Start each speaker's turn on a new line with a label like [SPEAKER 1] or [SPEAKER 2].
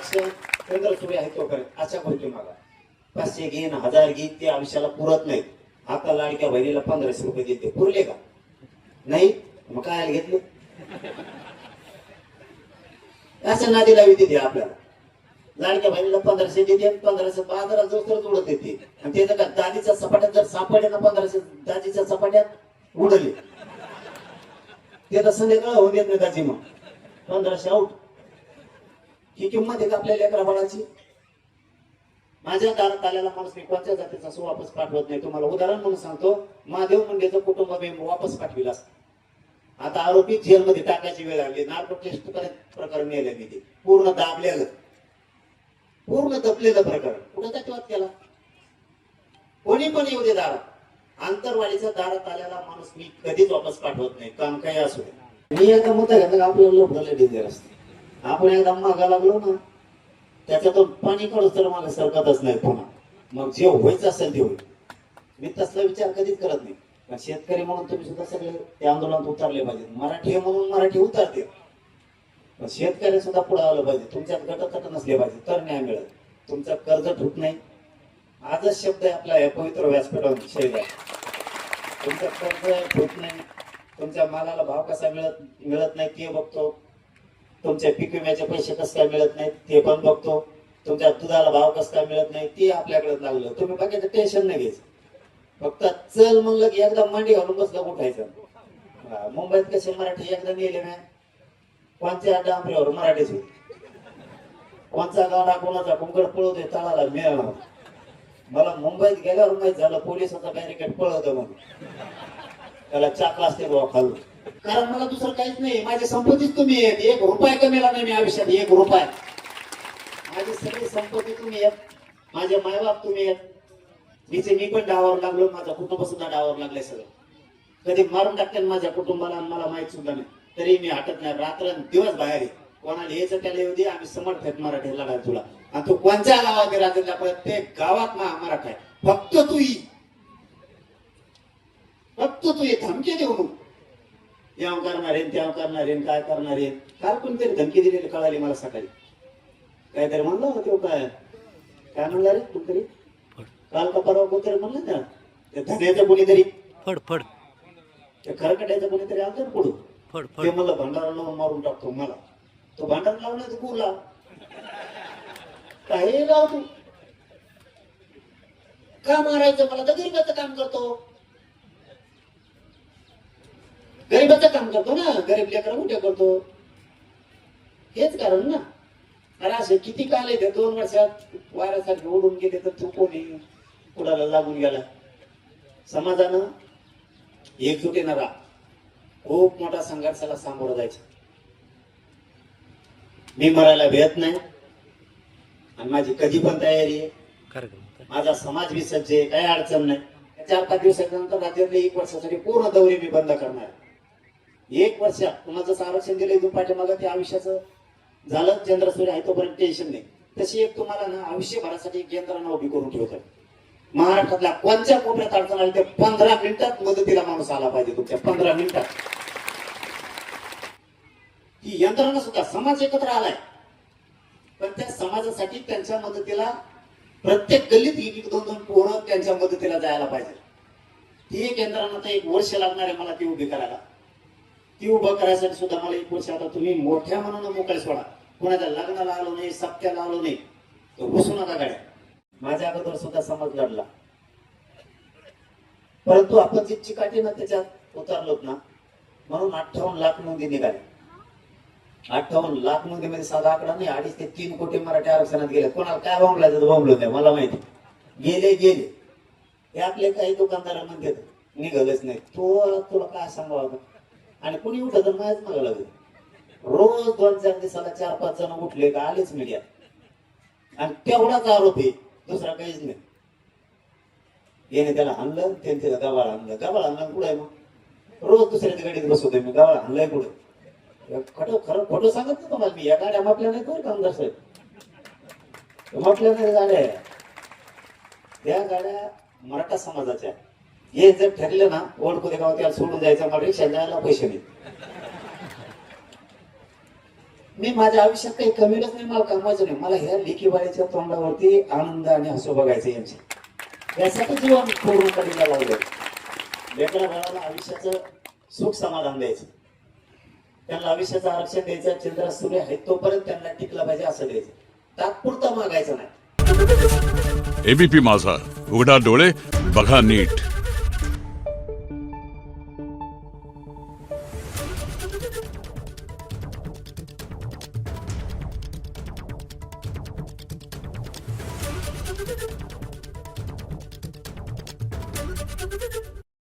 [SPEAKER 1] आरक्षण केंद्र सुरू आहे तोपर्यंत अशा गोष्टी मागा. 500 घेईन 1000 घेईन ते आयुष्याला पुरत नाही. आता लाडक्या बहिणीला 1500 रुपये देते, पुरले का? नाही, मग काय घेतले? असं नादी लावी देते आपल्याला. लाडक्या बहिणीला 1500 देते, 1500 बाजारात जो तर उडत देते. आणि ते जर दादीच्या सपाट्यात जर सापडले ना 1500 दादीच्या सपाट्यात उडले, ते तर संध्याकाळ होऊन देत नाही दाजी. मग 1500 आउट. ही किंमत आहे का आपल्या लेकरा बाळाची? माझ्या दारात आलेला माणूस मी कोणत्या जातीचा असो वापस पाठवत नाही. तुम्हाला उदाहरण म्हणून सांगतो, महादेव मुंडेचं कुटुंब मी वापस पाठविला. आता आरोपी जेलमध्ये टाकायची वेळ आली. नार्को टेस्ट प्रकरण नेलं मी, ते पूर्ण दाबलेलं, पूर्ण दबलेलं प्रकरण. कुठं त्याच्यात केला? कोणी पण येऊ दे दारात. आंतरवाडीच्या दारात आलेला माणूस मी कधीच वापस पाठवत नाही, काम काही असू दे. मी एकदा मुद्दा घेतला आपल्याला लोकडाला डेंजर असते. आपण एकदा मागा लागलो ना, त्याच्यातून पाणी काढूच तर मला सरकतच नाही पुन्हा. मग जे व्हायचं असेल ते होईल. मी तसला विचार कधीच करत नाही. पण शेतकरी म्हणून तुम्ही सुद्धा सगळे त्या आंदोलनात उतरले पाहिजे. मराठी म्हणून मराठी उतरते, पण शेतकरी सुद्धा पुढे आलं पाहिजे. तुमच्यात गटतट नसले पाहिजे तर न्याय मिळेल. तुमचं कर्ज ठुट नाही. आजच शब्द आहे आपला या पवित्र व्यासपीठावर शहीद आहे. तुमचं कर्ज ठुट नाही. तुमच्या मालाला भाव कसा मिळत नाही ते बघतो. तुमच्या पीक विम्याचे पैसे कसं काय मिळत नाहीत ते पण बघतो. तुमच्या दुधाला भाव कसं काय मिळत नाही ते आपल्याकडे लागलं. तुम्ही बाकीचं टेन्शन नाही घ्यायचं. फक्त चल म्हणलं की एकदा मांडी घालून बसलं उठायचं. मुंबईत कसे मराठी एकदा नेले ना, कोणत्या डांबरीवर मराठीच होती. कोणचा गाडा कोणाचा कुंकड पळवते तळाला मिळणार. मला मुंबईत गेल्यावर माहित झालं पोलिसाचा बॅरिकेड पळवतं म्हणून. त्याला चाकला असते बाबा खालून. कारण मला दुसरं काहीच नाही. माझी संपत्तीच तुम्ही आहेत. 1 रुपया कमीला नाही मी आयुष्यात. 1 रुपया. माझी सगळी संपत्ती तुम्ही आहेत. माझे मायबाप तुम्ही आहेत. मी पण डावावर लागलो. माझा कुटुंब सुद्धा डावावर लागले. सगळं कधी मारून टाकते माझ्या कुटुंबाला मला माहित सुद्धा नाही. तरी मी हटत नाही. रात्र दिवस बाहेर आहे. कोणाला यायचं त्याला येऊ दे. आम्ही समर्थ आहेत मराठी लढायला तुला. आणि तू कोणत्या गावात राज्यातल्या प्रत्येक गावात मराठा आहे. फक्त तू ये धमकी देऊ नको. याव करणार आहे त्याव करणार आहे काय करणार आहे. काल कोणतरी धमकी दिलेली कळाली मला सकाळी. काहीतरी म्हणलं होतं काय म्हणलं रे कोणतरी काल का परवा कोणतरी म्हणलं ना, ते धन्याचं कोणीतरी
[SPEAKER 2] फड
[SPEAKER 1] ते खरकट्याचं कोणीतरी आलं पुढं ते मला भांडारा लावून मारून टाकतो. मला तो भांडार लावणार तू कुला काही लाव तू का मारायचं मला? तर गरीबाचं काम करतो. गरीबाचं काम करतो ना. गरीब लेकरं मोठे करतो. हेच कारण ना. अरे असे किती काल येते 2 वर्षात वाऱ्यासारखे ओढून गेले तर तू कोणी कुणाला लागून गेला. समाजानं एकजुटीनं राहा. खूप मोठा संघर्षाला सामोरं जायचं. मी मरायला भेट नाही आणि माझी कधी पण तयारी आहे. माझा समाज बी सज्ज आहे. काही अडचण नाही. 4-5 दिवसानंतर राज्यातले 1 वर्षासाठी पूर्ण दौरे मी बंद करणार. 1 वर्ष कुणाचं आरक्षण दिलं इथून पाठीमागं ते आयुष्याचं झालं. चंद्रसूर्य आहे तोपर्यंत टेन्शन नाही. तशी एक तुम्हाला ना आयुष्यभरासाठी एक यंत्रणा उभी करून ठेवतात. महाराष्ट्रातल्या कोणत्या कोपऱ्यात अडचण आली ते 15 मिनिटात मदतीला माणूस आला पाहिजे. तुमच्या 15 मिनिटात ही यंत्रणा सुद्धा समाज एकत्र आलाय. पण त्या समाजासाठी त्यांच्या मदतीला प्रत्येक गल्लीत 1-2 पोरं त्यांच्या मदतीला जायला पाहिजे. ती एक यंत्रणा तर 1 वर्ष लागणार आहे मला ती उभी करायला. ती उभं करायसाठी सुद्धा मला 1 वर्ष. आता तुम्ही मोठ्या म्हणून मोकळे सोडा. कोणाच्या लग्नाला आलो नाही सप्त्याला आलो नाही तर बसू नका गाड्या. माझ्या अगोदर सुद्धा समाज लढला. परंतु आपण जी चिकाटी ना त्याच्यात उतरलोत ना म्हणून 58 लाख नोंदी निघाले. 58 लाख नोंदीमध्ये साधा आकडा नाही. 2.5 ते 3 कोटी मराठी आरक्षणात गेले. कोणाला काय बोंबलायचं बोंबलो नाही मला माहिती. गेले हे आपले काही दुकानदार म्हणतात निघालच नाही. तुला काय सांगावं. आणि कुणी उठत नाहीच मागा लागले. रोज 2-4 दिवसाला 4-5 जण उठले का आलेच मीडिया. आणि तेवढाच आरोप आहे. दुसरा काहीच नाही. येणे त्याला आणलं त्याने त्याला गबाळ आणलं कुठं आहे. मग रोज दुसऱ्याच्या गाडीत बसवतोय मी. गबाळ आणलंय कुठं. खरं खोटं सांगत नाही तुम्हाला मी. या गाड्या मापल्या नाही बरं कामदार साहेब. मापल्या नाही गाड्या. त्या गाड्या मराठा समाजाच्या. हे जर ठरलं ना ओळखू गावात त्याला सोडून जायचं. मला रिक्षा जायला पैसे नाही. मी माझ्या आयुष्यात काही कमीच नाही, मला कमवायचं नाही, मला ह्या लेकीबाळीच्या तोंडावरती आनंद आणि हसू बघायचं यांचे, यासाठी जीवन पूर्ण करीला लावलं. लेकरा बाळाला आयुष्याचं सुख समाधान द्यायचं, त्यांना आयुष्याचं आरक्षण द्यायचं, चंद्र सूर्य आहे तोपर्यंत त्यांना टिकला पाहिजे असं द्यायचं, तात्पुरतं मागायचं नाही.
[SPEAKER 2] एबीपी माझा, उघडा डोळे बघा नीट.